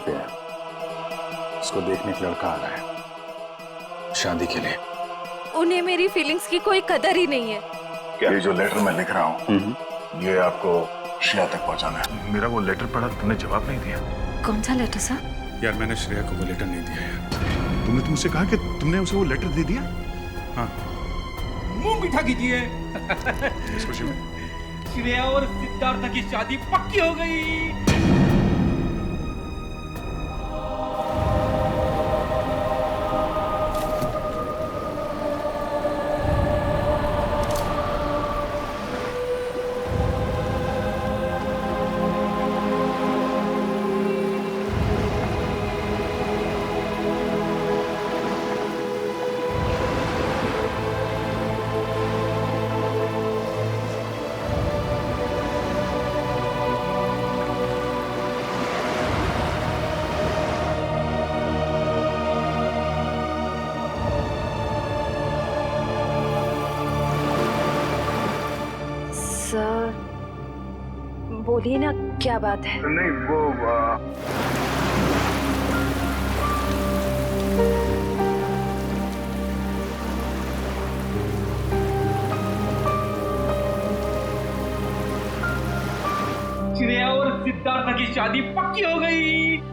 पे है, उसको देखने एक लड़का आ रहा है शादी के लिए। उन्हें मेरी फीलिंग्स की कोई कदर ही नहीं है। क्या? ये जो लेटर मैं लिख रहा हूँ ये आपको श्रेया तक पहुँचाना है। मेरा वो लेटर पढ़ा, तुमने जवाब नहीं दिया। कौन सा लेटर सर? यार मैंने श्रेया को वो लेटर नहीं दिया यार। तुमने मुझसे कहा कि तुमने उसे वो लेटर दे दिया। हाँ। मुंह मीठा कीजिए। इस खुशी में श्रेया और सिद्धार्थ की शादी पक्की हो गई। सर बोलिए ना, क्या बात है? नहीं वो श्रेया और सिद्धार्थ की शादी पक्की हो गई।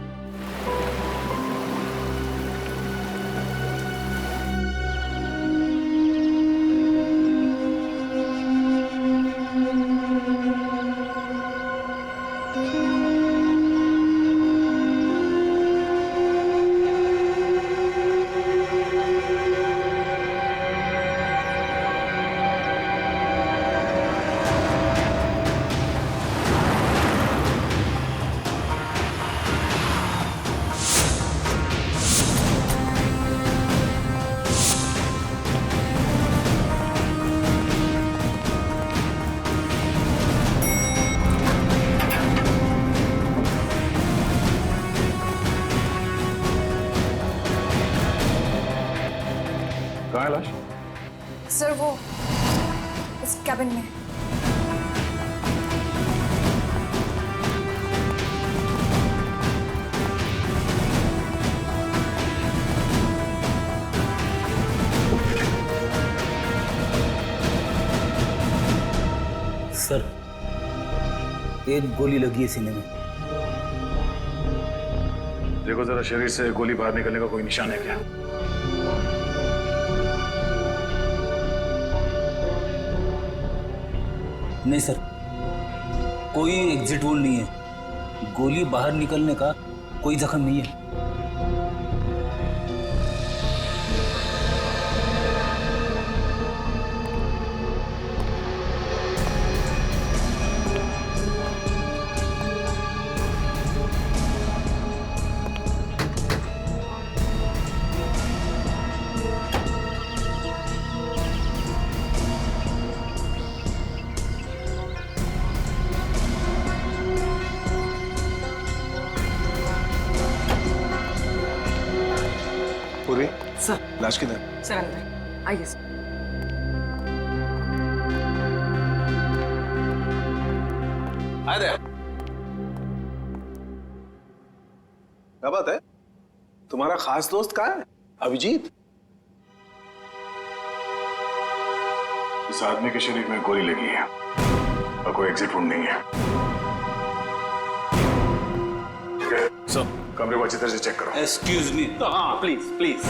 कहाँ है लाश? सर वो इस कैबिन में। सर एक गोली लगी है सीने में। देखो जरा शरीर से गोली बाहर निकलने का कोई निशान है क्या? नहीं सर, कोई एग्जिट वोल नहीं है। गोली बाहर निकलने का कोई जख्म नहीं है। पूरी सर लाश किधर? सर अंदर आइए सर। क्या बात है? तुम्हारा खास दोस्त कहाँ है? अभिजीत? इस आदमी के शरीर में गोली लगी है और कोई एग्जिट वुंड नहीं है। ठीक है सब कमरे को अच्छी तरह से चेक करो। Excuse me. हाँ प्लीज प्लीज।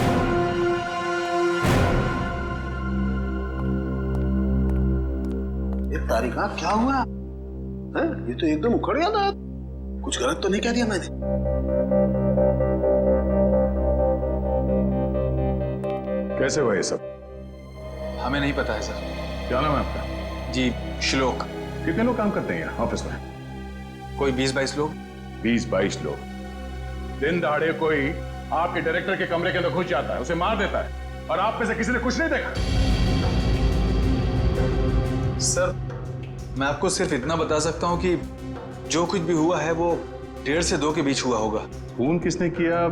ये तारिका क्या हुआ है? ये तो एकदम उखड़ गया था। कुछ गलत तो नहीं कह दिया मैंने? कैसे हुआ ये सब? हमें नहीं पता है सर। क्या नाम है आपका? जी श्लोक। कितने लोग काम करते हैं यहाँ ऑफिस में? कोई 20-22 लोग। 20-22 लोग। दिन दहाड़े कोई आपके डायरेक्टर के कमरे के अंदर घुस जाता है, उसे मार देता है और आप में से किसी ने कुछ नहीं देखा? सर मैं आपको सिर्फ इतना बता सकता हूँ कि जो कुछ भी हुआ है वो 1:30 से 2 के बीच हुआ होगा। खून किसने किया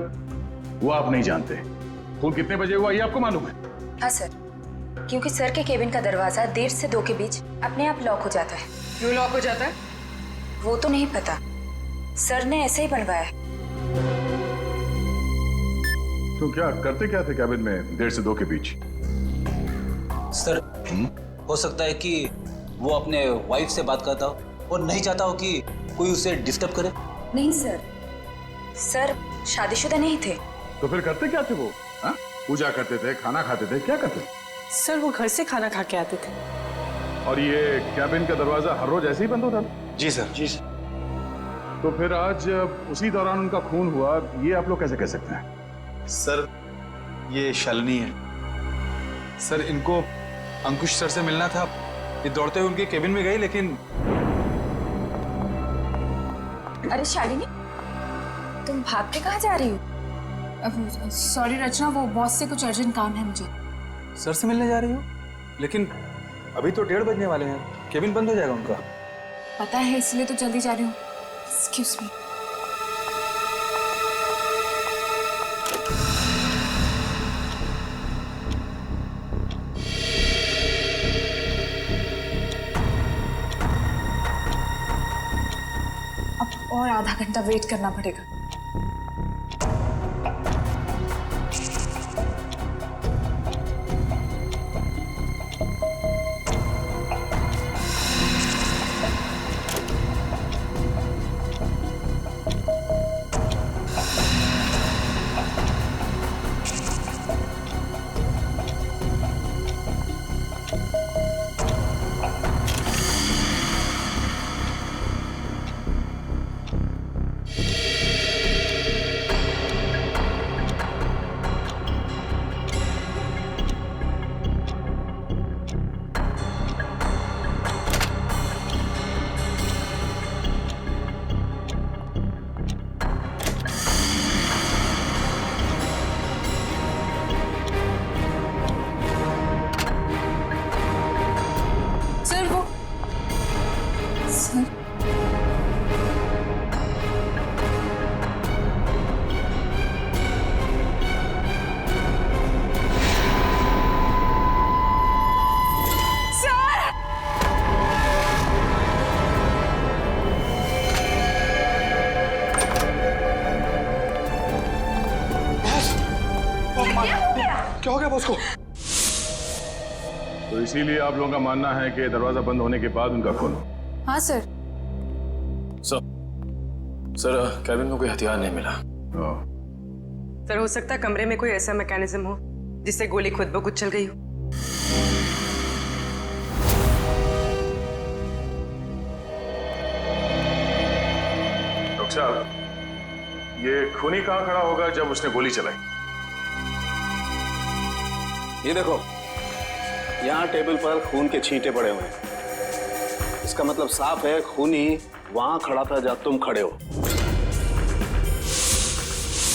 वो आप नहीं जानते। खून कितने बजे हुआ ये आपको मालूम है? हाँ सर, क्योंकि सर के केबिन का दरवाजा 1:30 से 2 के बीच अपने आप लॉक हो जाता है। क्यों लॉक हो जाता है? वो तो नहीं पता, सर ने ऐसे ही बनवाया है। तो क्या करते क्या थे कैबिन में 1:30 से 2 के बीच? सर हो सकता है कि वो अपने वाइफ से बात करता हो और नहीं चाहता हो कि कोई उसे डिस्टर्ब करे। नहीं सर, सर शादीशुदा नहीं थे। तो फिर करते क्या थे वो? हाँ? पूजा करते थे, खाना खाते थे, क्या करते थे? सर वो घर से खाना खा के आते थे। और ये कैबिन का दरवाजा हर रोज ऐसे ही बंद होता था? जी सर। जी सर। तो फिर आज उसी दौरान उनका खून हुआ, ये आप लोग कैसे कह सकते हैं? सर ये शालिनी है। सर इनको अंकुश सर से मिलना था, ये दौड़ते हुए उनके केबिन में गई, लेकिन अरे शालिनी, तुम भाग के कहाँ जा रही हो? सॉरी रचना, वो बॉस से कुछ अर्जेंट काम है मुझे। सर से मिलने जा रही हो? लेकिन अभी तो 1:30 बजने वाले हैं, केबिन बंद हो जाएगा उनका। पता है, इसलिए तो जल्दी जा रही हूँ। Excuse me. अब और आधा घंटा वेट करना पड़ेगा। क्या हो गया बॉस को? तो इसीलिए आप लोगों का मानना है कि दरवाजा बंद होने के बाद उनका खून हो? हाँ सर। सर कैबिन में कोई हथियार नहीं मिला। सर हो सकता है कमरे में कोई ऐसा मैकेनिज्म हो जिससे गोली खुद ब खुद चल गई हो। डॉक्टर साहब, ये खूनी कहाँ खड़ा होगा जब उसने गोली चलाई? ये देखो, यहाँ टेबल पर खून के छींटे पड़े हुए हैं। इसका मतलब साफ है, खूनी वहां खड़ा था जब तुम खड़े हो।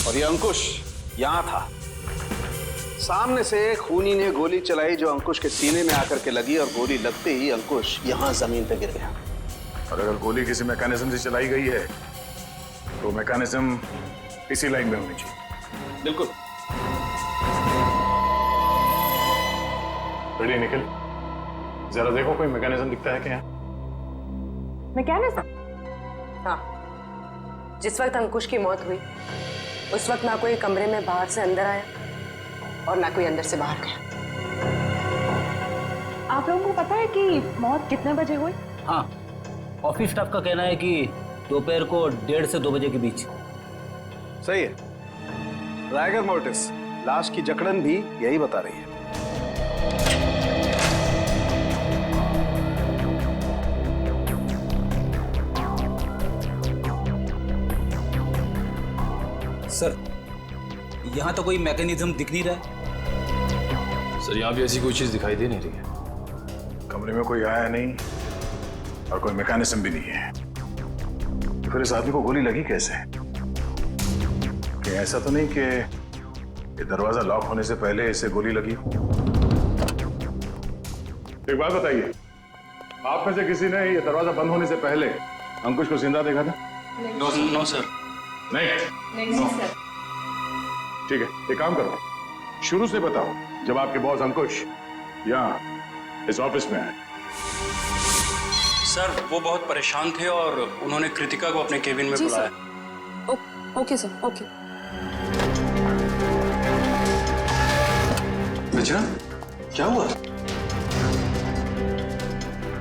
और ये अंकुश यहाँ था। सामने से खूनी ने गोली चलाई जो अंकुश के सीने में आकर के लगी, और गोली लगते ही अंकुश यहाँ जमीन पे गिर गया। और अगर गोली किसी मैकेनिज्म से चलाई गई है तो मैकेनिज्म इसी लाइन में होनी चाहिए। बिल्कुल। रेडी निकल, जरा देखो कोई मैकेनिज्म दिखता है क्या? मैकेनिज्म? हाँ, जिस वक्त अंकुश की मौत हुई उस वक्त ना कोई कमरे में बाहर से अंदर आया और ना कोई अंदर से बाहर गया। आप लोगों को पता है कि मौत कितने बजे हुई? हाँ, ऑफिस स्टाफ का कहना है कि दोपहर को 1:30 से 2 बजे के बीच। सही है। राइगर मोर्टिस, लाश की जकड़न भी यही बता रही है। सर यहाँ तो कोई मैकेनिज्म दिख नहीं रहा है। सर यहाँ भी ऐसी कोई चीज दिखाई दे नहीं रही है। कमरे में कोई आया नहीं और कोई मैकेनिज्म भी नहीं है, तो फिर इस आदमी को गोली लगी कैसे? कि ऐसा तो नहीं कि ये दरवाजा लॉक होने से पहले इसे गोली लगी? एक बात बताइए, आप में से किसी ने ये दरवाजा बंद होने से पहले अंकुश को जिंदा देखा था? No sir. नहीं सर। ठीक है, एक काम करो, शुरू से बताओ जब आपके बॉस अंकुश यहाँ इस ऑफिस में आए। सर वो बहुत परेशान थे और उन्होंने कृतिका को अपने केबिन में बुलाया। Okay sir, okay. रचना, क्या हुआ?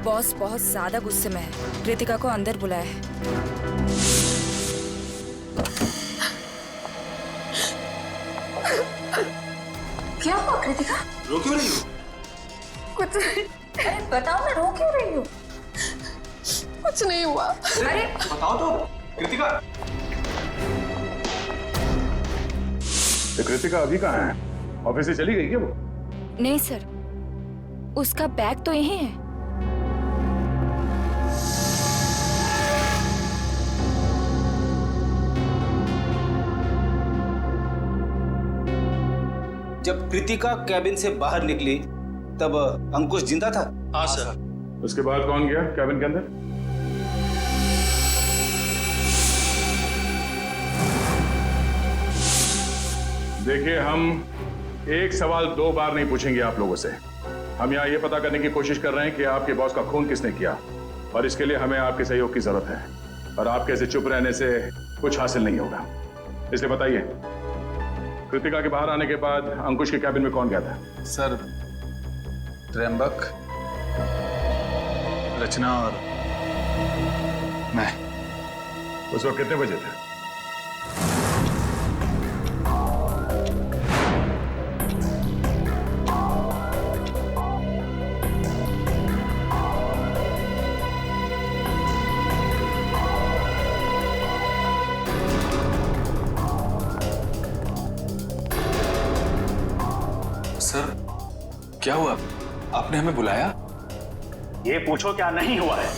बॉस बहुत ज्यादा गुस्से में है, कृतिका को अंदर बुलाया है। क्या हुआ कृतिका? रो क्यों रही हो? कुछ नहीं। अरे बताओ ना, रो क्यों रही हो? कुछ नहीं हुआ। अरे बताओ तो कृतिका। तो कृतिका अभी कहाँ है? ऑफिस से चली गई क्या वो? नहीं सर, उसका बैग तो यहीं है। जब कृतिका कैबिन से बाहर निकली तब अंकुश जिंदा था? हाँ सर। उसके बाद कौन गया कैबिन के अंदर? देखिए, हम एक सवाल 2 बार नहीं पूछेंगे आप लोगों से। हम यहाँ ये पता करने की कोशिश कर रहे हैं कि आपके बॉस का खून किसने किया, और इसके लिए हमें आपके सहयोग की जरूरत है। और आपके ऐसे चुप रहने से कुछ हासिल नहीं होगा। इसलिए बताइए, कृतिका के बाहर आने के बाद अंकुश के कैबिन में कौन गया था? सर, त्र्यंबक, रचना और मैं। उस वक्त कितने बजे थे? सर, क्या हुआ? आपने हमें बुलाया? ये पूछो क्या नहीं हुआ है।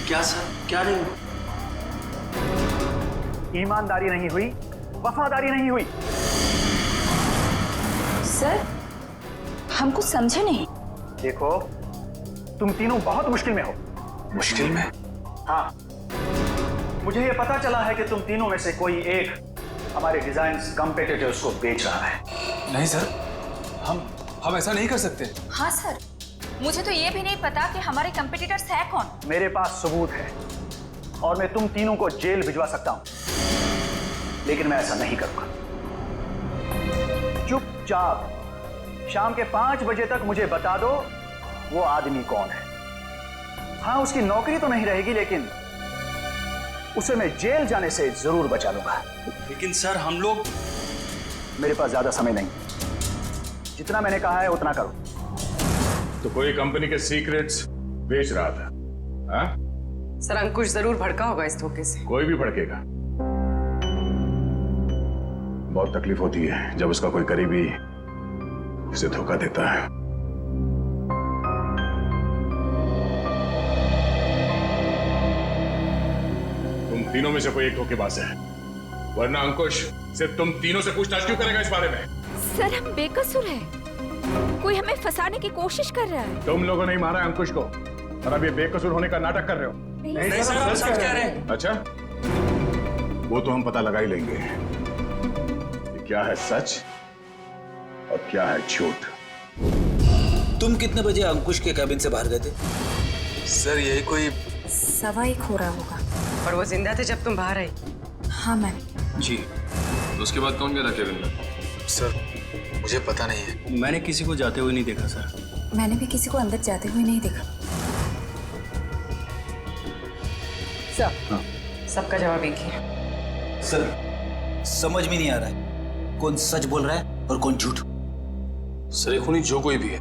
क्या सर, क्या नहीं हुआ? ईमानदारी नहीं हुई, वफादारी नहीं हुई। सर, हम कुछ समझे नहीं। देखो, तुम तीनों बहुत मुश्किल में हो। मुश्किल में? हाँ, मुझे ये पता चला है कि तुम तीनों में से कोई एक हमारे डिजाइन कंपेटिटर्स को बेच रहा है। नहीं सर, हम ऐसा नहीं कर सकते। हाँ सर, मुझे तो ये भी नहीं पता कि हमारे कंपटीटर्स है कौन। मेरे पास सबूत है और मैं तुम तीनों को जेल भिजवा सकता हूं, लेकिन मैं ऐसा नहीं करूंगा। चुपचाप शाम के 5 बजे तक मुझे बता दो वो आदमी कौन है। हाँ, उसकी नौकरी तो नहीं रहेगी, लेकिन उसे मैं जेल जाने से जरूर बचा लूंगा। लेकिन सर, हम लोग... मेरे पास ज्यादा समय नहीं, जितना मैंने कहा है उतना करो। तो कोई कंपनी के सीक्रेट्स बेच रहा था? हाँ? सर, अंकुश जरूर भड़का होगा इस धोखे से। कोई भी भड़केगा। बहुत तकलीफ होती है जब उसका कोई करीबी उसे धोखा देता है। तुम तीनों में से कोई एक धोखेबाज है, वरना अंकुश सिर्फ तुम तीनों से पूछताछ क्यों करेगा इस बारे में? सर, हम बेकसूर हैं। कोई हमें फंसाने की कोशिश कर रहा है। तुम लोगों ने मारा है अंकुश को, और अब ये बेकसूर होने का नाटक कर रहे हो। नहीं सर, हम सच कह रहे हैं। अच्छा, वो तो हम पता लगा ही लेंगे कि क्या है सच और क्या है झूठ। तुम कितने बजे अंकुश के कैबिन से बाहर गए थे? सर, यही कोई 1:15 हो रहा होगा। और वो जिंदा थे जब तुम बाहर आई? हाँ मैम। जी, तो उसके बाद कौन गया था केबिन में? सर, मुझे पता नहीं है। मैंने किसी को जाते हुए नहीं देखा सर। मैंने भी किसी को अंदर जाते हुए नहीं देखा। सब सबका जवाब एक ही है। सर, समझ में नहीं आ रहा है कौन सच बोल रहा है और कौन झूठ। सर, ये खूनी जो कोई भी है,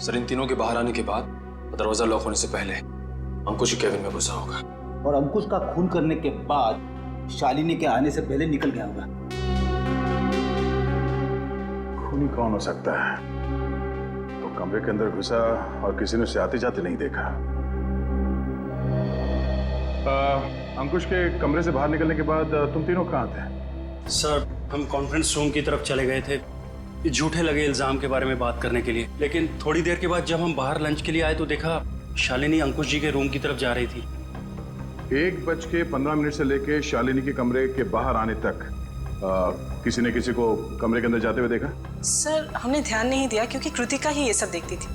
सर इन तीनों के बाहर आने के बाद दरवाजा लॉक होने से पहले अंकुश के कैबिन में घुसा होगा। और अंकुश का खून करने के बाद शालिनी के आने से पहले निकल गया होगा। खूनी कौन हो सकता है? तो कमरे के अंदर घुसा और किसी ने उसे आते जाते नहीं देखा। अंकुश के कमरे से बाहर निकलने के बाद तुम तीनों कहाँ थे? सर, हम कॉन्फ्रेंस रूम की तरफ चले गए थे ये झूठे लगे इल्जाम के बारे में बात करने के लिए। लेकिन थोड़ी देर के बाद जब हम बाहर लंच के लिए आए तो देखा शालिनी अंकुश जी के रूम की तरफ जा रही थी। 1:15 से लेके शालिनी के कमरे के बाहर आने तक किसी ने किसी को कमरे के अंदर जाते हुए देखा? सर, हमने ध्यान नहीं दिया क्योंकि कृतिका ही ये सब देखती थी।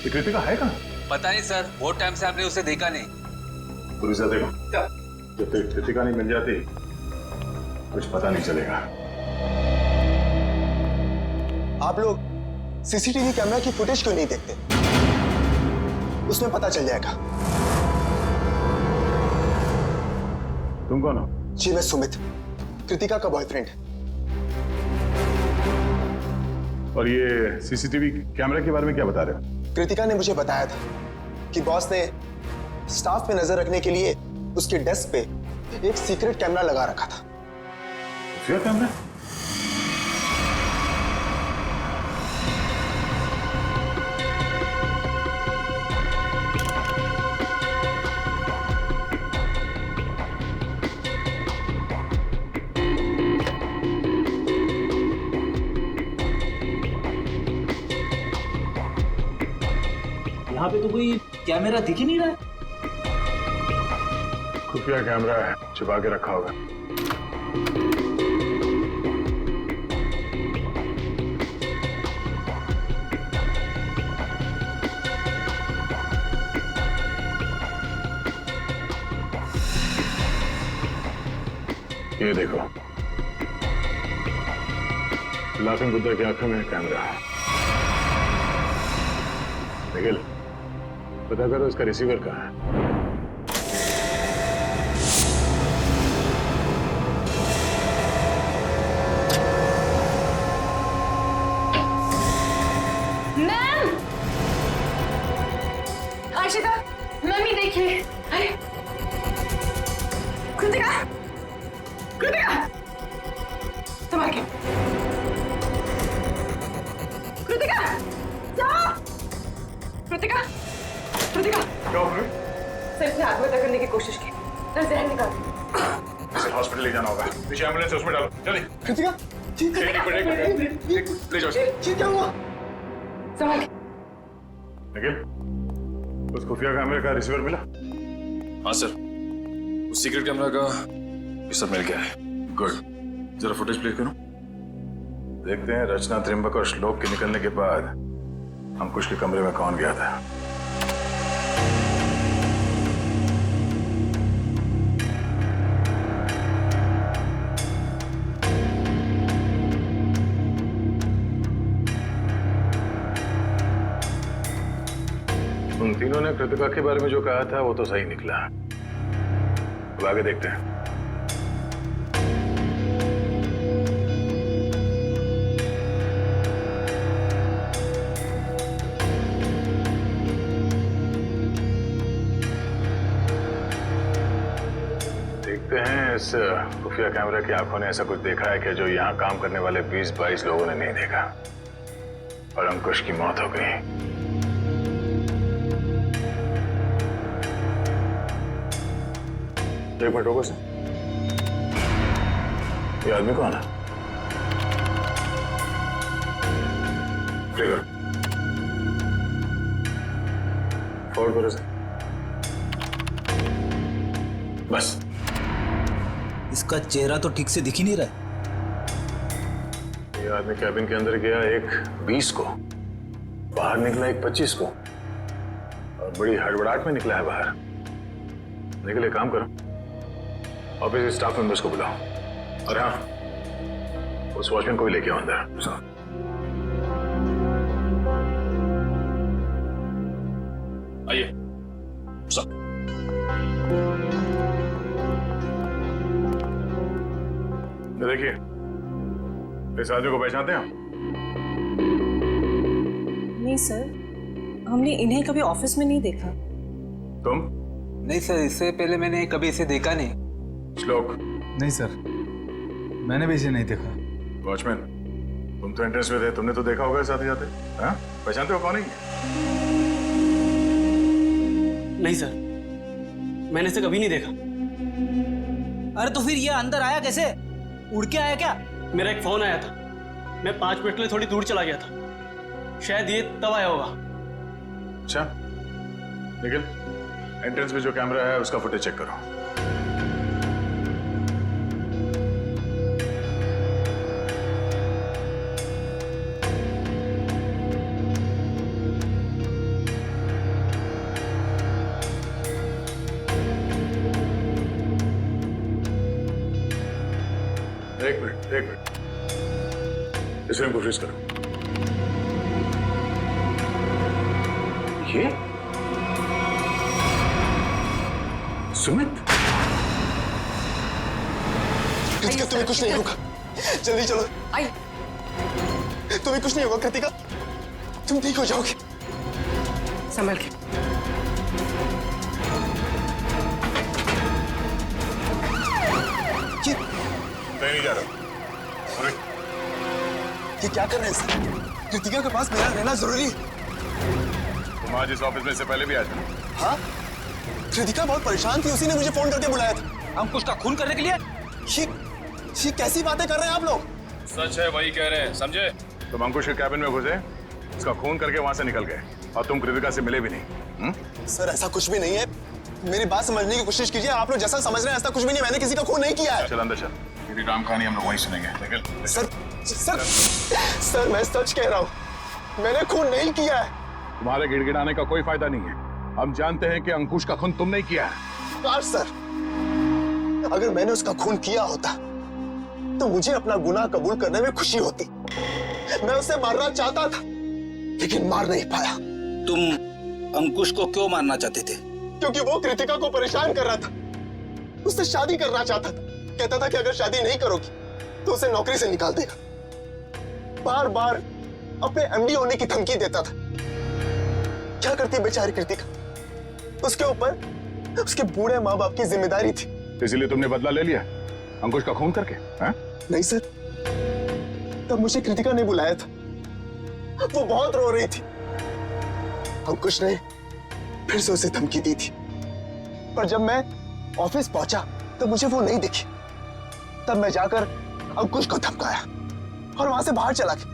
ये कृतिका है कहाँ? पता नहीं सर, बहुत टाइम से आपने उसे देखा नहीं। पूरी से देखो, जब तक कृतिका नहीं मिल जाती कुछ पता नहीं चलेगा। आप लोग सीसीटीवी कैमरा की फुटेज क्यों नहीं देखते? उसमें पता चल जाएगा। तुम कौन हो? जी मैं सुमित, कृतिका का बॉयफ्रेंड। और ये सीसीटीवी कैमरा के बारे में क्या बता रहे हो? कृतिका ने मुझे बताया था कि बॉस ने स्टाफ पे नजर रखने के लिए उसके डेस्क पे एक सीक्रेट कैमरा लगा रखा था। खुफिया कैमरा? यहाँ पे तो कोई कैमरा दिख ही नहीं रहा है। खुफिया कैमरा है, छुपा के रखा होगा। ये देखो, लाफिंग बुद्धा की आंखों में कैमरा है। निखिल, पता करो इसका रिसीवर कहाँ है। मैम! आशिका, मम्मी देखिए। अरे कृतिका, कृतिका, संभाल के। कृतिका, जाओ। कृतिका, कृतिका। क्या हो गया? सर से आत्महत्या करने की कोशिश की, सर जहर निकाल। इसे हॉस्पिटल ले जाना होगा। पीछे एम्बुलेंस है, उसमें डालो जल्दी। कृतिका, एक मिनट ले जाओ। क्या हुआ? संभाल के। निखिल, उस खुफिया कैमरे का रिसीवर मिला? हाँ सर, उस सीक्रेट कैमरा का ये सब मिल गया है। गुड, जरा फुटेज प्ले करो। देखते हैं रचना, त्रिंबक और श्लोक के निकलने के बाद अंकुश के कमरे में कौन गया था। उन तीनों ने कृतिका के बारे में जो कहा था वो तो सही निकला। अब आगे देखते हैं। देखते हैं इस खुफिया कैमरा की आंखों ने ऐसा कुछ देखा है कि जो यहाँ काम करने वाले 20-22 लोगों ने नहीं देखा, और अंकुश की मौत हो गई। एक मिनट रुको सर, ये आदमी कौन है? प्ले करो, फॉरवर्ड करो सर। बस। इसका चेहरा तो ठीक से दिख ही नहीं रहा है। ये आदमी कैबिन के अंदर गया एक 20 को, बाहर निकला एक 25 को, और बड़ी हड़बड़ाहट में निकला है बाहर। निकले, काम करो, ऑफिस स्टाफ मेंबर्स को बुलाओ, और हाँ, उस वॉचमैन को भी लेके आओ अंदर। आइए सर। देखिए, इस आदमी को पहचानते हैं आप? नहीं सर, हमने इन्हें कभी ऑफिस में नहीं देखा। तुम? नहीं सर, इससे पहले मैंने कभी इसे देखा नहीं। श्लोक? नहीं सर, मैंने भी इसे नहीं देखा। वॉचमैन, तुम तो एंट्रेंस में थे, तुमने तो देखा होगा साथ ही जाते। हाँ, पहचानते हो कौन है? नहीं सर, मैंने इसे कभी नहीं देखा। अरे तो फिर ये अंदर आया कैसे? उड़ के आया क्या? मेरा एक फोन आया था, मैं 5 मिनट के लिए थोड़ी दूर चला गया था, शायद ये तब आया होगा। अच्छा, निखिल, एंट्रेंस में जो कैमरा है उसका फुटेज चेक करो। एक मिनट, इस रूम को फ्रीज करो। ये सुमित, कृतिका तुम्हें कुछ नहीं होगा, जल्दी चलो। आई तुम्हें कुछ नहीं होगा कृतिका, तुम ठीक हो जाओगे। संभल के। नहीं जा रहा। ये क्या कर रहे हैं सर? कृतिका के पास मेरा रहना जरूरी है। तुम आज इस ऑफिस में से पहले भी आए थे ना? हाँ, कृतिका बहुत परेशान थी, उसी ने मुझे फोन करके बुलाया था। अंकुश का खून करने के लिए? ये कैसी बातें कर रहे हैं आप लोग? सच है, वही कह रहे हैं, समझे? तुम अंकुश के कैबिन में घुसे, उसका खून करके वहां से निकल गए और तुम कृतिका से मिले भी नहीं। सर ऐसा कुछ भी नहीं है, मेरी बात समझने की कोशिश कीजिए। आप लोग जैसा समझ रहे हैं ऐसा कुछ भी नहीं, मैंने किसी का खून नहीं किया है। चल अंदर चल, तेरी राम कहानी हम लोग वहीं सुनेंगे। निकल। सर मैं सच कह रहा हूँ, मैंने खून नहीं किया है। तुम्हारे गिड़गिड़ाने का कोई फायदा नहीं है, हम जानते हैं कि अंकुश का खून तुम नहीं किया है। काश सर, अगर मैंने उसका खून किया होता तो मुझे अपना गुनाह कबूल करने में खुशी होती। मैं उसे मारना चाहता था लेकिन मार नहीं पाया। तुम अंकुश को क्यों मारना चाहते थे? क्योंकि वो कृतिका को परेशान कर रहा था, उससे शादी करना चाहता था। कहता था कि अगर शादी नहीं करोगी तो उसे नौकरी से निकाल देगा। बार बार अपने एमडी होने की धमकी देता था। क्या करती बेचारी कृतिका, उसके ऊपर उसके बूढ़े माँ बाप की जिम्मेदारी थी। इसलिए तुमने बदला ले लिया अंकुश का खून करके? नहीं सर, तब मुझे कृतिका ने बुलाया था, वो बहुत रो रही थी। अंकुश ने फिर से उसे धमकी दी थी, पर जब मैं ऑफिस पहुंचा तो मुझे वो नहीं दिखी। तब मैं जाकर अंकुश को धमकाया और वहां से बाहर चला गया।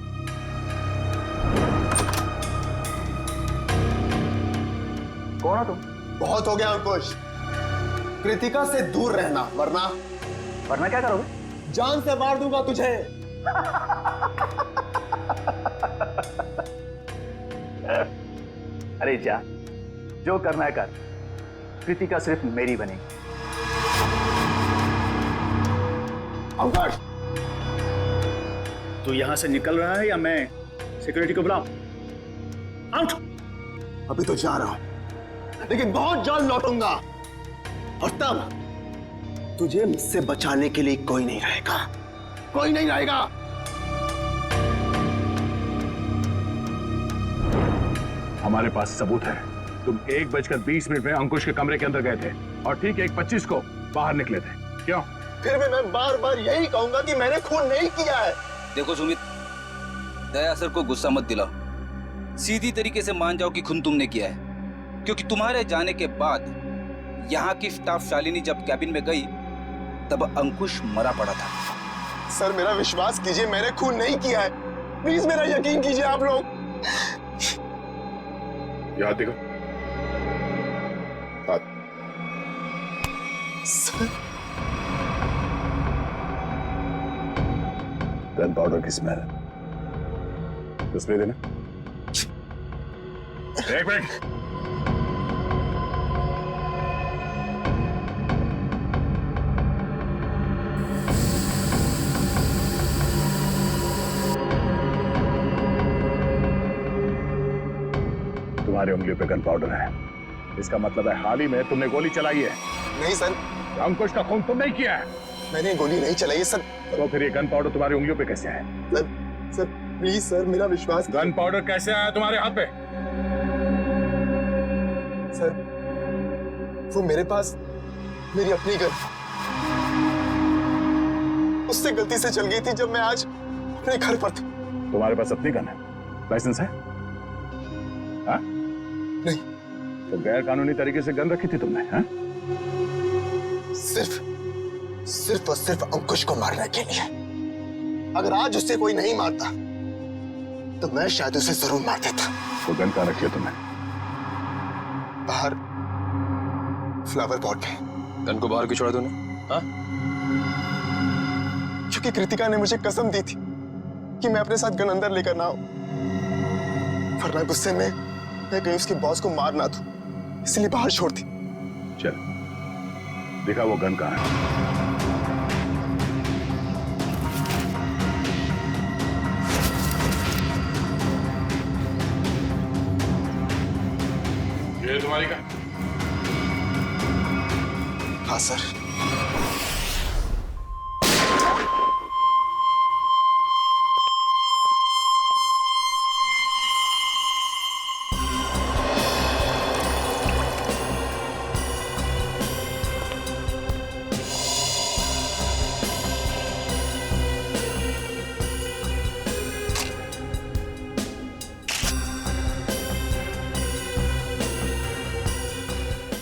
कौन हो तुम? बहुत हो गया अंकुश, कृतिका से दूर रहना, वरना क्या करोगे? जान से मार दूंगा तुझे। अरे जा, जो करना है कर, कृतिका सिर्फ मेरी बनेगी। अंकुश, तू यहां से निकल रहा है या मैं सिक्योरिटी को बुलाऊं? आउट। अभी तो जा रहा हूं लेकिन बहुत जल्द लौटूंगा, और तब तुझे मुझसे बचाने के लिए कोई नहीं रहेगा, कोई नहीं रहेगा। हमारे पास सबूत है, तुम 1:20 में अंकुश के कमरे के अंदर गए थे और ठीक 1:25 को बाहर निकले थे। क्यों? फिर भी मैं बार बार यही कहूंगा कि मैंने खून नहीं किया है। देखो सुमित, दया सर को गुस्सा मत दिलाओ, सीधी तरीके से मान जाओ कि खून तुमने किया है। क्योंकि तुम्हारे जाने के बाद यहाँ की स्टाफ शालिनी जब कैबिन में गई तब अंकुश मरा पड़ा था। सर मेरा विश्वास कीजिए, मैंने खून नहीं किया है, प्लीज मेरा यकीन कीजिए आप लोग। याद देखो। सर, गन पाउडर की स्मेल, स्प्रे देना। एक मिनट। तुम्हारी उंगलियों पे गन पाउडर है, इसका मतलब है हाल ही में तुमने गोली चलाई है। नहीं सर, अंकुश का खून तुम नहीं किया है। मैंने गोली नहीं चलाई है सर। तो फिर ये गन पाउडर तुम्हारी उंगलियों पे कैसे आया? सर प्लीज सर, मेरा विश्वास। गन पाउडर कैसे आया तुम्हारे हाथ पे? सर वो मेरे पास मेरी अपनी गन, उससे गलती से चल गई थी जब मैं आज अपने घर पर था। तुम्हारे पास अपनी गन है? लाइसेंस है? हाँ? नहीं। तो गैर कानूनी तरीके से गन रखी थी तुमने? हाँ? सिर्फ और सिर्फ अंकुश को मारने के लिए। अगर आज उससे कोई नहीं मारता तो मैं शायद उसे जरूर मार देता। तो गन कहाँ रखी है तुमने? बाहर फ्लावर पॉट में। गन को बाहर क्यों छोड़ा तूने? हाँ? क्योंकि कृतिका ने मुझे कसम दी थी कि मैं अपने साथ गन अंदर लेकर ना आऊं, वरना गुस्से में मैं कहीं उसके बॉस को मार ना दूं, इसलिए बाहर छोड़ दी। चल दिखा वो गन कहाँ है। तुम्हारी गन? हाँ सर।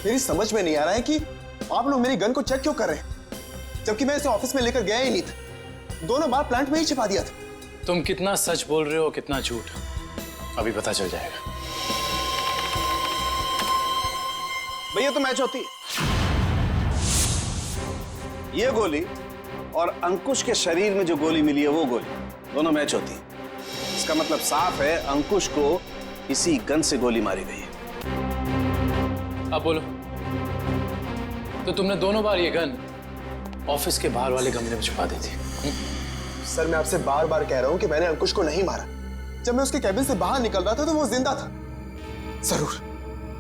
मेरी समझ में नहीं आ रहा है कि आप लोग मेरी गन को चेक क्यों कर रहे हैं, जबकि मैं इसे ऑफिस में लेकर गया ही नहीं था। दोनों बार प्लांट में ही छिपा दिया था। तुम कितना सच बोल रहे हो कितना झूठ अभी पता चल जाएगा। भैया तो मैच होती है। ये गोली और अंकुश के शरीर में जो गोली मिली है वो गोली, दोनों मैच होती है। इसका मतलब साफ है अंकुश को इसी गन से गोली मारी गई है। अब बोलो, तो तुमने दोनों बार ये गन ऑफिस के बाहर वाले गमले में छुपा दी थी? सर मैं आपसे बार बार कह रहा हूं कि मैंने अंकुश को नहीं मारा। जब मैं उसके कैबिन से बाहर निकल रहा था तो वो जिंदा था।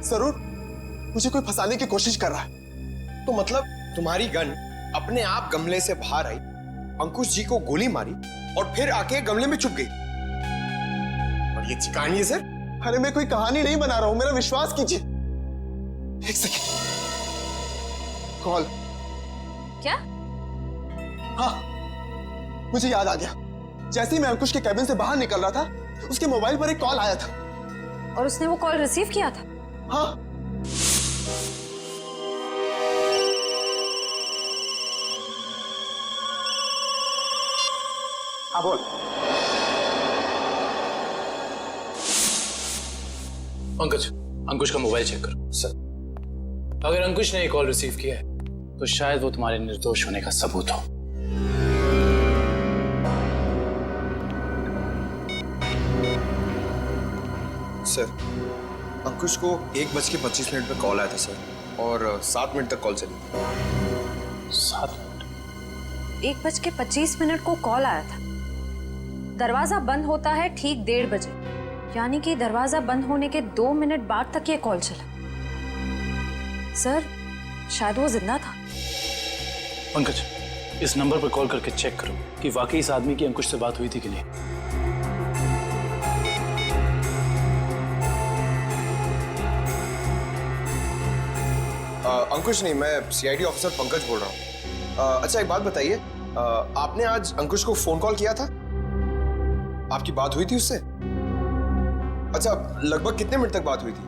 जरूर मुझे कोई फंसाने की कोशिश कर रहा है। तो मतलब तुम्हारी गन अपने आप गमले से बाहर आई, अंकुश जी को गोली मारी और फिर आके गमले में छुप गई। और ये कहानी है सर? अरे मैं कोई कहानी नहीं बना रहा हूं, मेरा विश्वास कीजिए। एक सेकेंड। कॉल। क्या? हाँ मुझे याद आ गया। जैसे ही मैं अंकुश के कैबिन से बाहर निकल रहा था उसके मोबाइल पर एक कॉल आया था। और उसने वो कॉल रिसीव किया था? हाँ। हाँ बोल। पंकज, अंकुश का मोबाइल चेक करो। सर। अगर अंकुश ने कॉल रिसीव किया है तो शायद वो तुम्हारे निर्दोष होने का सबूत हो। सर अंकुश को 1:25 पे कॉल आया था सर, और 7 मिनट तक कॉल चली। 7 मिनट? 1:25 को कॉल आया था। दरवाजा बंद होता है ठीक 1:30 बजे, यानी कि दरवाजा बंद होने के 2 मिनट बाद तक ये कॉल चला। सर शायद वो जिंदा था। पंकज, इस नंबर पर कॉल करके चेक करो कि वाकई इस आदमी की अंकुश से बात हुई थी कि नहीं। अंकुश नहीं, मैं सीआईडी ऑफिसर पंकज बोल रहा हूँ। अच्छा एक बात बताइए, आपने आज अंकुश को फोन कॉल किया था? आपकी बात हुई थी उससे? अच्छा लगभग कितने मिनट तक बात हुई थी?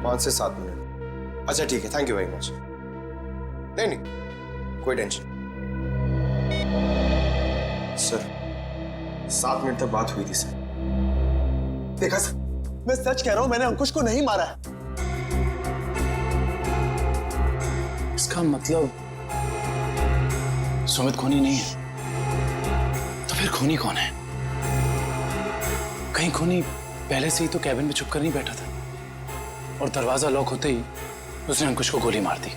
5 से 7 मिनट। अच्छा ठीक है, थैंक यू वेरी मच। नहीं कोई टेंशन। सर 7 मिनट तक बात हुई थी सर। देखा सर, मैं सच कह रहा हूं, मैंने अंकुश को नहीं मारा है। इसका मतलब सुमित खूनी नहीं है, तो फिर खूनी कौन है? कहीं खूनी पहले से ही तो कैबिन में छुप कर नहीं बैठा था और दरवाजा लॉक होते ही उसने अंकुश को गोली मार दी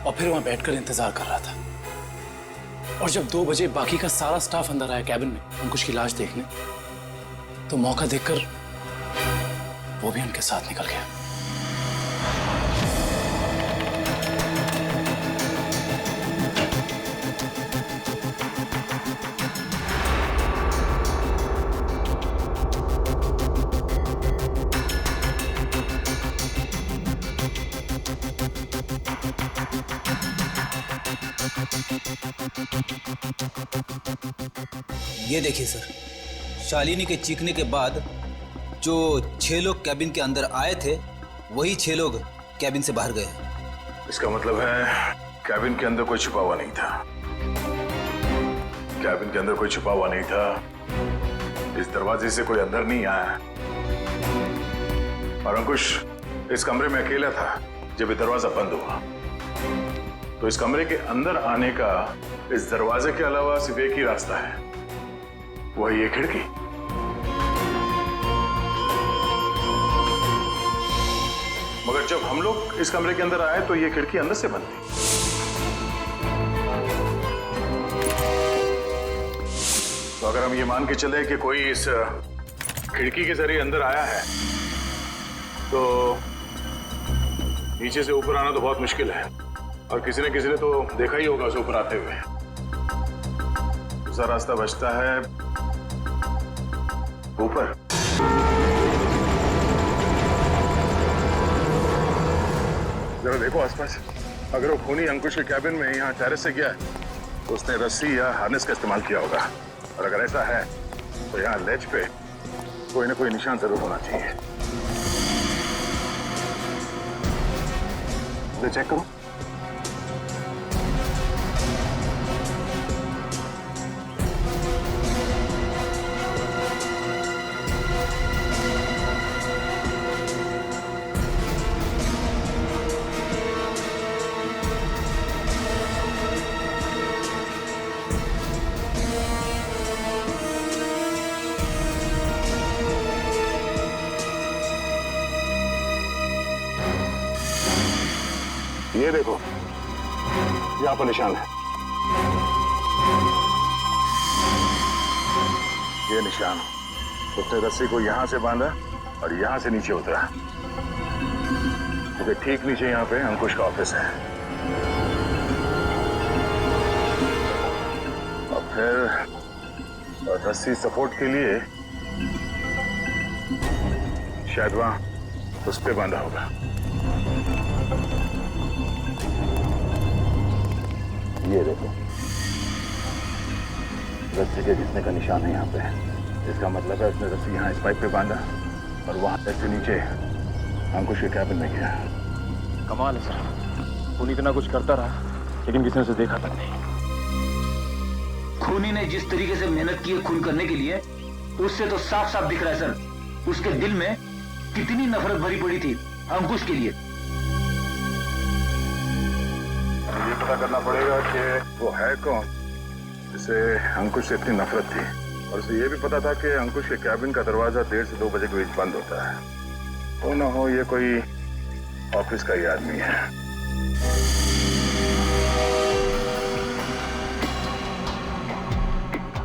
और फिर वहां बैठकर इंतजार कर रहा था। और जब 2 बजे बाकी का सारा स्टाफ अंदर आया कैबिन में अंकुश की लाश देखने, तो मौका देखकर वो भी उनके साथ निकल गया। ये देखिए सर, शालिनी के चीखने के बाद जो 6 लोग कैबिन के अंदर आए थे वही 6 लोग कैबिन से बाहर गए। इसका मतलब है कैबिन के अंदर कोई छुपा हुआ नहीं था। कैबिन के अंदर कोई छुपा हुआ नहीं था। इस दरवाजे से कोई अंदर नहीं आया और अंकुश इस कमरे में अकेला था जब ये दरवाजा बंद हुआ। तो इस कमरे के अंदर आने का इस दरवाजे के अलावा सिर्फ एक ही रास्ता है, वही ये खिड़की। मगर जब हम लोग इस कमरे के अंदर आए तो ये खिड़की अंदर से बंद थी। तो अगर हम ये मान के चले कि कोई इस खिड़की के जरिए अंदर आया है तो नीचे से ऊपर आना तो बहुत मुश्किल है, और किसी ने तो देखा ही होगा उसे ऊपर आते हुए। दूसरा रास्ता बचता है ऊपर। जरा देखो आसपास, अगर वो खूनी अंकुश के कैबिन में यहाँ टेरेस से गया है तो उसने रस्सी या हार्नेस का इस्तेमाल किया होगा, और अगर ऐसा है तो यहाँ लेज पे कोई ना कोई निशान जरूर होना चाहिए। इसे चेक करो। ये देखो, यहाँ पर निशान है। ये निशान, उसने रस्सी को यहाँ से बांधा और यहाँ से नीचे उतरा, क्योंकि ठीक नीचे यहाँ पे अंकुश का ऑफिस है। और फिर रस्सी सपोर्ट के लिए शायद वहां उस पे बांधा होगा। ये देखो, रस्सी के घिसने का निशान है यहाँ पे। इसका मतलब है उसने रस्सी यहाँ इस पाइप पे बांधा और वहां से नीचे अंकुश के कैबिन में गया। कमाल है सर, खूनी इतना कुछ करता रहा लेकिन किसी ने उसे देखा तक नहीं। खूनी ने जिस तरीके से मेहनत की है खून करने के लिए, उससे तो साफ साफ दिख रहा है सर, उसके दिल में कितनी नफरत भरी पड़ी थी अंकुश के लिए। ये पता करना पड़ेगा कि वो है कौन जिसे अंकुश से इतनी नफरत थी, और उसे ये भी पता था कि अंकुश के कैबिन का दरवाजा 1:30 से 2 बजे के बीच बंद होता है। तो ना हो ये कोई ऑफिस का ही आदमी है।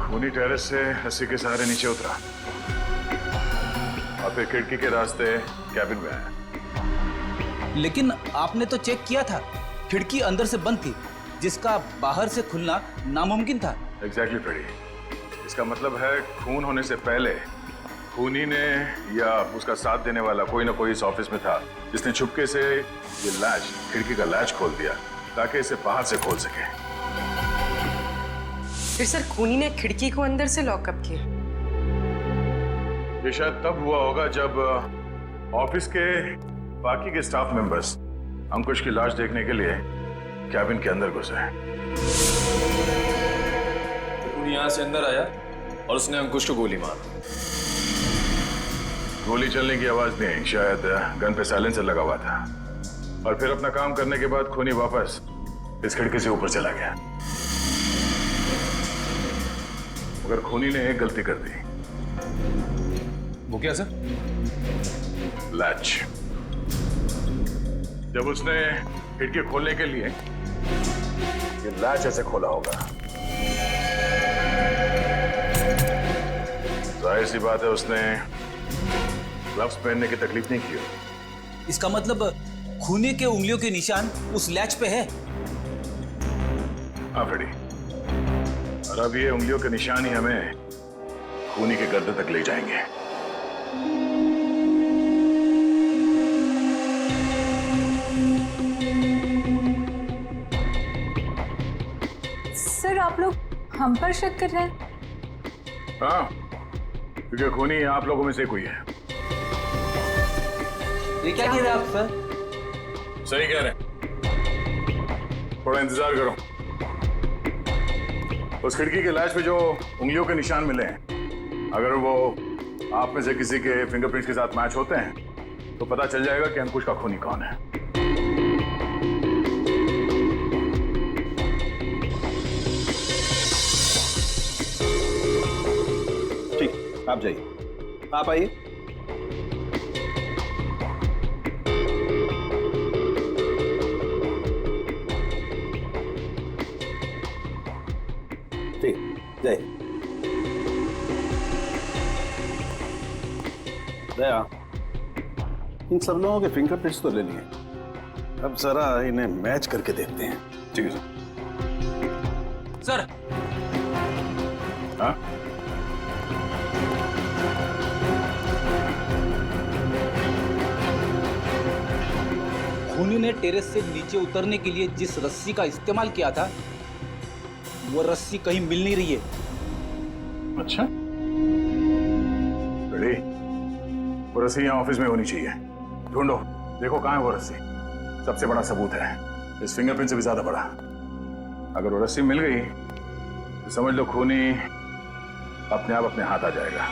खूनी टेरेस से रस्सी के सहारे नीचे उतरा और फिर खिड़की के रास्ते कैबिन में आया। लेकिन आपने तो चेक किया था, खिड़की अंदर से बंद थी, जिसका बाहर से खुलना नामुमकिन था। एग्जैक्टली फ्रेडी, इसका मतलब है खून होने से पहले खूनी ने या उसका साथ देने वाला कोई ना कोई इस ऑफिस में था जिसने छुपके से ये लैच, खिड़की का लैच खोल दिया ताकि इसे बाहर से खोल सके। फिर सर खूनी ने खिड़की को अंदर से लॉकअप किया। ये शायद तब हुआ होगा जब ऑफिस के बाकी के स्टाफ मेंबर्स अंकुश की लाश देखने के लिए कैबिन के अंदर घुसे। खूनी यहाँ से अंदर आया और उसने अंकुश को गोली मारी। गोली चलने की आवाज नहीं आई, शायद गन पे साइलेंसर लगा हुआ था। और फिर अपना काम करने के बाद खूनी वापस इस खिड़की से ऊपर चला गया। मगर खूनी ने एक गलती कर दी। वो क्या सर? लैच। जब उसने खिड़की खोलने के लिए ये लैच ऐसे खोला होगा, जाहिर सी बात है उसने ग्लव्स पहनने की तकलीफ नहीं की होगी। इसका मतलब खूनी के उंगलियों के निशान उस लैच पे है। हाँ फ्रेडी, और अब ये उंगलियों के निशान ही हमें खूनी के गर्दन तक ले जाएंगे। सर आप लोग हम पर शक कर रहे हैं? हाँ, क्योंकि खूनी आप लोगों में से कोई है। ये क्या कह रहे हैं आप सर? सही कह रहे हैं, थोड़ा इंतजार करो। उस खिड़की के लैच पे जो उंगलियों के निशान मिले हैं, अगर वो आप में से किसी के फिंगरप्रिंट्स के साथ मैच होते हैं तो पता चल जाएगा कि अंकुश का खूनी कौन है। ठीक, आप जाइए, आप आइए। ठीक, जाइए। दया, इन सब लोगों के फिंगरप्रिंट्स तो ले लिए, अब जरा इन्हें मैच करके देखते हैं। ठीक है सर। हाँ? खूनी ने टेरेस से नीचे उतरने के लिए जिस रस्सी का इस्तेमाल किया था वो रस्सी कहीं मिल नहीं रही है। अच्छा, रेडी? वो रस्सी यहाँ ऑफिस में होनी चाहिए। ढूंढो, देखो कहाँ है वो रस्सी। सबसे बड़ा सबूत है, इस फिंगरप्रिंट से भी ज्यादा बड़ा। अगर वो रस्सी मिल गई तो समझ लो खूनी अपने आप अपने हाथ आ जाएगा।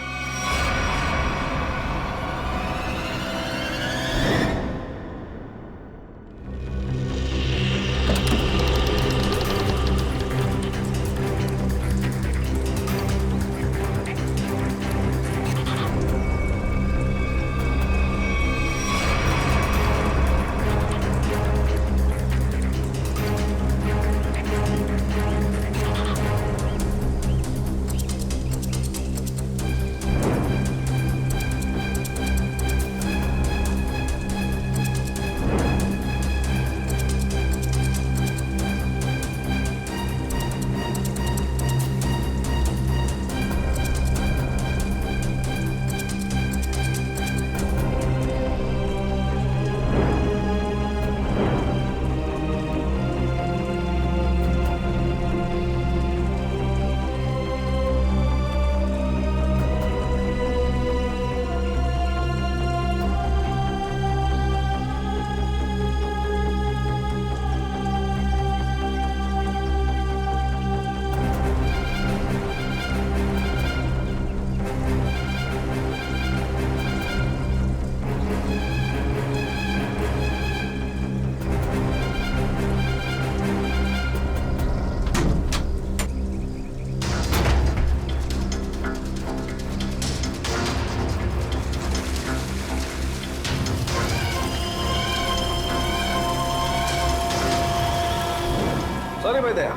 सॉरी भाई दया।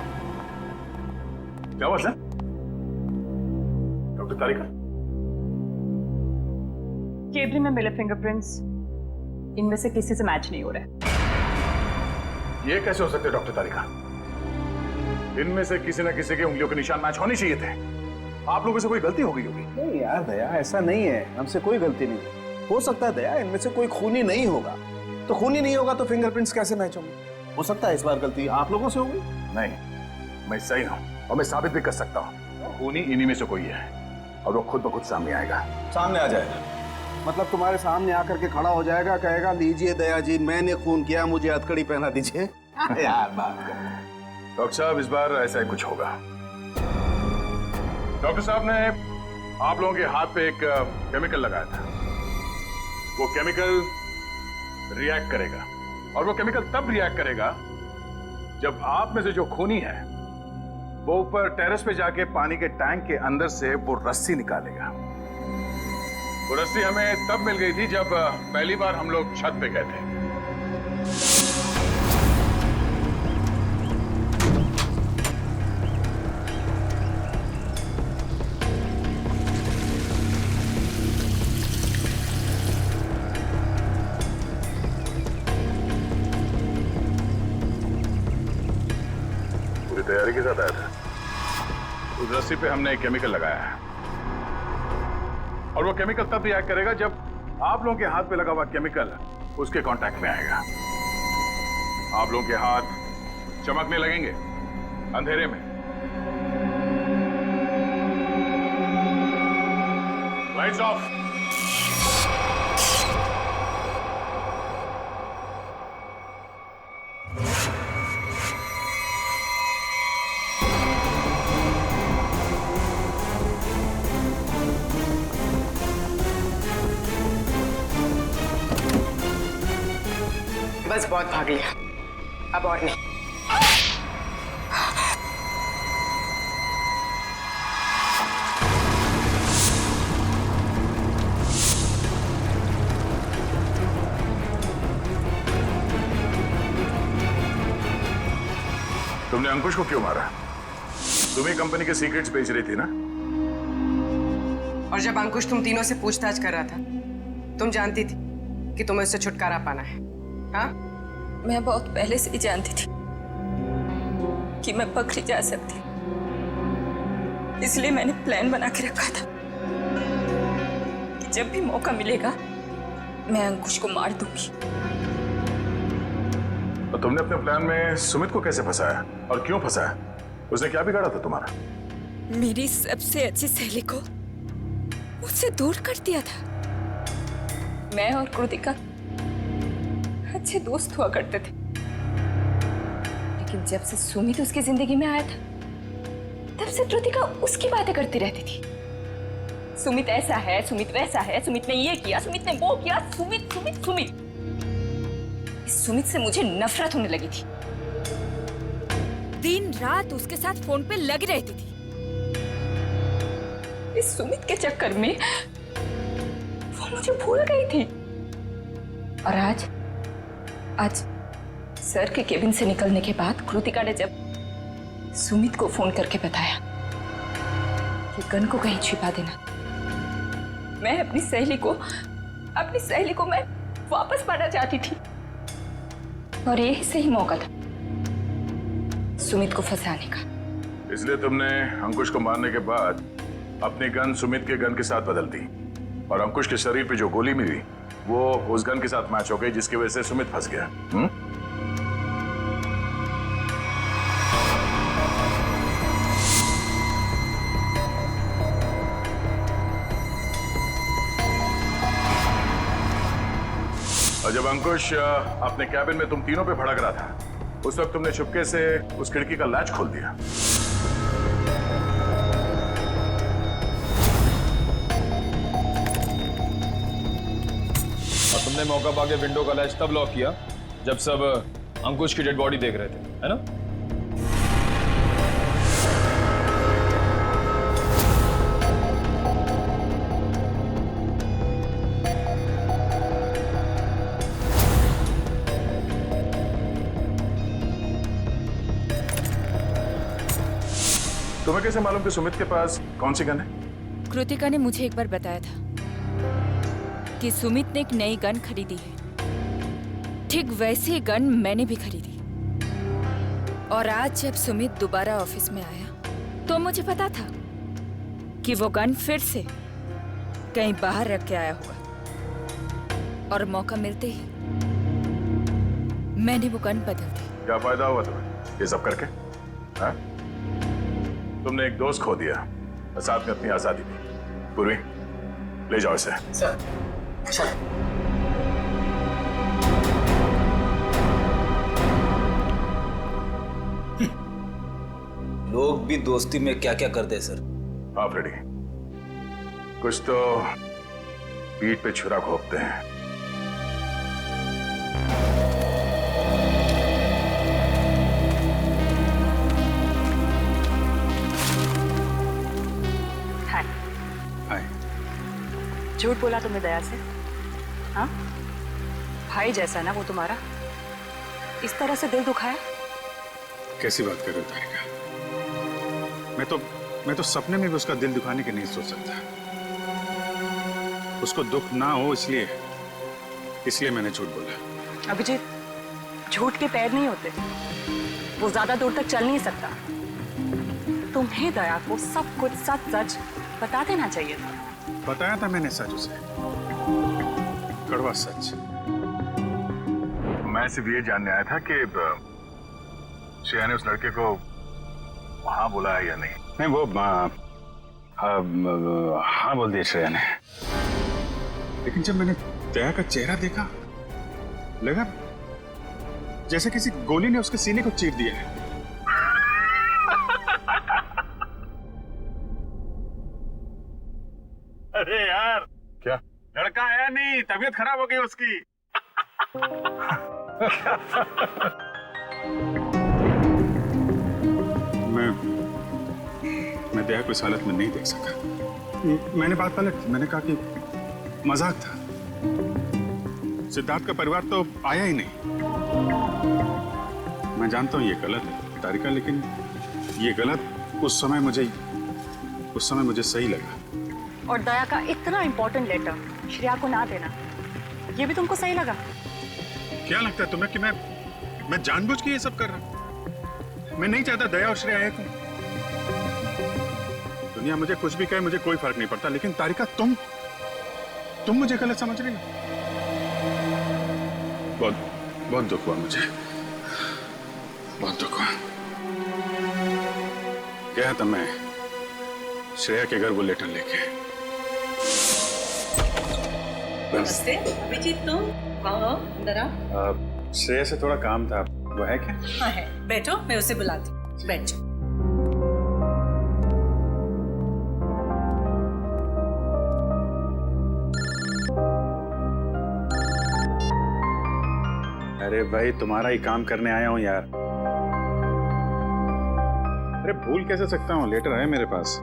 क्या बात है डॉक्टर तारिका? केबिन में मिले फिंगरप्रिंट्स इनमें से किसी से मैच नहीं हो रहे। ये कैसे हो सकते डॉक्टर तारिका? इनमें से किसी न किसी के उंगलियों के निशान मैच होने चाहिए थे। आप लोगों से कोई गलती हो गई होगी। नहीं यार दया, ऐसा नहीं है, हमसे कोई गलती नहीं। हो सकता है दया इनमें से कोई खूनी नहीं होगा, तो खूनी नहीं होगा तो फिंगरप्रिंट्स कैसे मैच होंगे? हो सकता है इस बार गलती आप लोगों से होगी। नहीं, मैं सही हूं और मैं साबित भी कर सकता हूं। खूनी इन्हीं में से कोई है और वो खुद ब खुद सामने आएगा। सामने आ जाएगा मतलब तुम्हारे सामने आकर के खड़ा हो जाएगा, कहेगा लीजिए दया जी मैंने खून किया, मुझे हथकड़ी पहना दीजिए। यार बात कर। डॉक्टर साहब इस बार ऐसा ही कुछ होगा। डॉक्टर साहब ने आप लोगों के हाथ पे एक केमिकल लगाया था। वो केमिकल रिएक्ट करेगा और वो केमिकल तब रिएक्ट करेगा जब आप में से जो खूनी है वो ऊपर टेरेस पे जाके पानी के टैंक के अंदर से वो रस्सी निकालेगा। वो रस्सी हमें तब मिल गई थी जब पहली बार हम लोग छत पे गए थे। पूरी तैयारी के साथ आया था। उस रस्सी पे हमने एक केमिकल लगाया है और वो केमिकल तब रिएक्ट करेगा जब आप लोगों के हाथ पे लगा हुआ केमिकल उसके कांटेक्ट में आएगा। आप लोगों के हाथ चमकने लगेंगे अंधेरे में। Lights off. बस बहुत भाग लिया, अब और नहीं। तुमने अंकुश को क्यों मारा? तुम्ही कंपनी के सीक्रेट्स बेच रही थी ना? और जब अंकुश तुम तीनों से पूछताछ कर रहा था तुम जानती थी कि तुम्हें उससे छुटकारा पाना है? हाँ, मैं बहुत पहले से ही जानती थी कि मैं पकड़ी जा सकती, इसलिए मैंने प्लान बना के रखा था कि जब भी मौका मिलेगा मैं अंकुश को मार दूंगी। और तुमने अपने प्लान में सुमित को कैसे फंसाया और क्यों फंसाया? उसने क्या बिगाड़ा था तुम्हारा? मेरी सबसे अच्छी सहेली को मुझसे दूर कर दिया था। मैं और कृतिका अच्छे दोस्त हुआ करते थे, लेकिन जब से सुमित उसकी जिंदगी में आया था तब से कृतिका उसकी बातें करती रहती थी। सुमित ऐसा है, सुमित वैसा है, सुमित ने ये किया, सुमित ने वो किया, सुमित सुमित सुमित। इस सुमित से मुझे नफरत होने लगी थी। दिन रात उसके साथ फोन पे लगी रहती थी। इस सुमित के चक्कर में वो मुझे भूल गई थी। और आज सर के केबिन से निकलने के बाद कृतिका ने जब सुमित को फोन करके बताया कि गन को कहीं छिपा देना, मैं अपनी सहेली को मैं वापस पाना चाहती थी। और यही सही मौका था सुमित को फंसाने का। इसलिए तुमने अंकुश को मारने के बाद अपनी गन सुमित के गन के साथ बदल दी, और अंकुश के शरीर पे जो गोली मिली वो उस गन के साथ मैच हो गई, जिसकी वजह से सुमित फंस गया। और जब अंकुश अपने कैबिन में तुम तीनों पे भड़क रहा था, उस वक्त तुमने चुपके से उस खिड़की का लैच खोल दिया। और तुमने मौका पाके विंडो का लैच तब लॉक किया जब सब अंकुश की डेड बॉडी देख रहे थे, है ना? तुम्हें कैसे मालूम कि सुमित के पास कौन सी गन है? कृतिका ने मुझे एक बार बताया था कि सुमित ने एक नई गन खरीदी है। ठीक वैसी गन मैंने भी खरीदी। और आज जब सुमित दोबारा ऑफिस में आया तो मुझे पता था कि वो गन फिर से कहीं बाहर रख के आया होगा। और मौका मिलते ही मैंने वो गन बदल दी। क्या फायदा हुआ तुम्हें ये सब करके? हाँ? तुमने एक दोस्त खो दिया और साथ में अपनी आजादी भी। पूर्वी, ले जाओ इसे। सर। लोग भी दोस्ती में क्या क्या करते हैं सर। हाँ फ्रेडी, कुछ तो पीठ पे छुरा घोंपते हैं। झूठ बोला तुमने दया से? हाँ, भाई जैसा ना वो तुम्हारा, इस तरह से दिल दुखाया? कैसी बात कर रहे हो तारिका? मैं तो सपने में भी उसका दिल दुखाने की नहीं सोच सकता। उसको दुख ना हो इसलिए मैंने झूठ बोला। अभिजीत, झूठ के पैर नहीं होते, वो ज्यादा दूर तक चल नहीं सकता। तुम्हें दया को सब कुछ सच सच बता देना चाहिए था। बताया था मैंने सच उसे, कड़वा सच। मैं सिर्फ ये जानने आया था कि श्रेया ने उस लड़के को हाँ बोला है या नहीं। नहीं, वो हाँ बोल दिया श्रेया ने। लेकिन जब मैंने दया का चेहरा देखा, लगा जैसे किसी गोली ने उसके सीने को चीर दिया है। अरे यार, क्या लड़का आया नहीं, तबीयत खराब हो गई उसकी। मैं दया को इस हालत में नहीं देख सका। मैंने बात पलट, मैंने कहा कि मजाक था। सिद्धार्थ का परिवार तो आया ही नहीं। मैं जानता हूं ये गलत है तारिका, लेकिन ये गलत उस समय मुझे सही लगा। और दया का इतना इंपॉर्टेंट लेटर श्रेया को ना देना ये भी तुमको सही लगा? क्या लगता है तुम्हें कि मैं जानबूझ के ये सब कर रहा हूं? मैं नहीं चाहता दया और श्रेया आए तुम। दुनिया मुझे कुछ भी कहे, मुझे कोई फर्क नहीं पड़ता, लेकिन तारिका तुम मुझे गलत समझ रही हो। बहुत दुख हुआ मुझे, बहुत दुख हुआ। गया था मैं श्रेया के घर वो लेटर लेके। नमस्ते अभिजीत, तुम आओ अंदर आओ। श्रेया से थोड़ा काम था, वो है क्या? हाँ है, बैठो, मैं उसे बुलाती हूँ, बैठ जाओ। अरे भाई तुम्हारा ही काम करने आया हूं यार। अरे भूल कैसे सकता हूँ, लेटर है मेरे पास,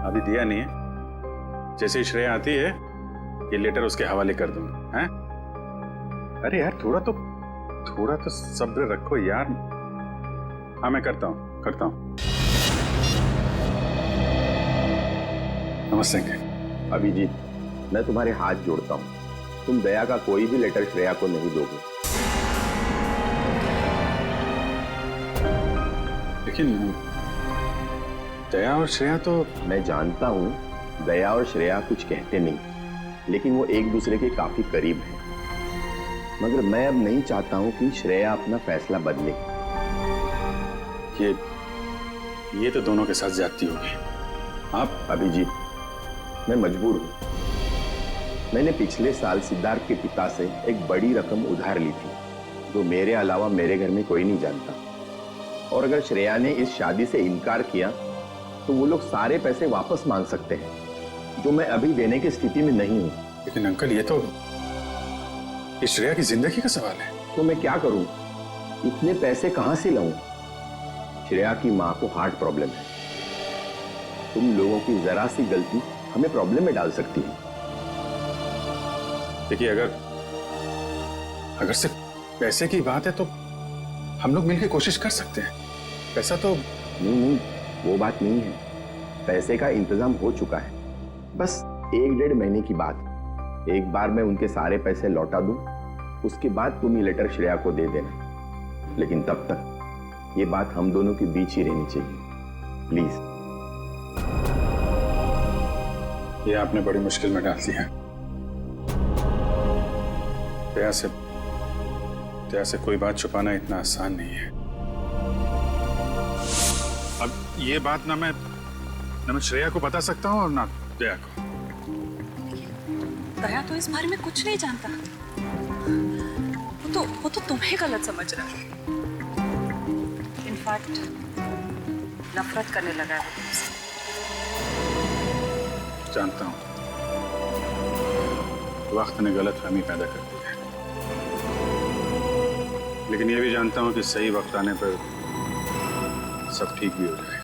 अभी दिया नहीं है। जैसे ही श्रेया आती है ये लेटर उसके हवाले कर दूंगा। हैं? अरे यार थोड़ा तो सब्र रखो यार। हाँ मैं करता हूँ। नमस्ते अंकल। अभिजीत, मैं तुम्हारे हाथ जोड़ता हूँ, तुम दया का कोई भी लेटर श्रेया को नहीं दोगे। लेकिन दया और श्रेया तो... मैं जानता हूँ दया और श्रेया कुछ कहते नहीं, लेकिन वो एक दूसरे के काफी करीब हैं। मगर मैं अब नहीं चाहता हूँ कि श्रेया अपना फैसला बदले। ये तो दोनों के साथ ज्यादती होगी। आप अभिजीत, मैं मजबूर हूँ। मैंने पिछले साल सिद्धार्थ के पिता से एक बड़ी रकम उधार ली थी, जो मेरे अलावा मेरे घर में कोई नहीं जानता। और अगर श्रेया ने इस शादी से इनकार किया तो वो लोग सारे पैसे वापस मांग सकते हैं, जो मैं अभी देने की स्थिति में नहीं हूँ। लेकिन अंकल ये तो श्रेया की जिंदगी का सवाल है। तो मैं क्या करूं? इतने पैसे कहां से लाऊं? श्रेया की मां को हार्ट प्रॉब्लम है। तुम लोगों की जरा सी गलती हमें प्रॉब्लम में डाल सकती है। देखिए अगर सिर्फ पैसे की बात है तो हम लोग मिलकर कोशिश कर सकते हैं। पैसा तो... नहीं, वो बात नहीं है। पैसे का इंतजाम हो चुका है, बस 1-1.5 महीने की बात। एक बार मैं उनके सारे पैसे लौटा दूं, उसके बाद तुम ये लेटर श्रेया को दे देना। लेकिन तब तक ये बात हम दोनों के बीच ही रहनी चाहिए, प्लीज। ये आपने बड़ी मुश्किल में डाल दिया। दया से कोई बात छुपाना इतना आसान नहीं है। अब ये बात ना मैं श्रेया को बता सकता हूँ और ना दया को। दया तो इस बारे में कुछ नहीं जानता। वो तो तुम्हें गलत समझ रहा है। इनफैक्ट नफरत करने लगा है वो तुमसे। जानता हूँ, वक्त ने गलतफहमी पैदा कर दी है, लेकिन ये भी जानता हूँ कि सही वक्त आने पर सब ठीक भी हो जाएगा।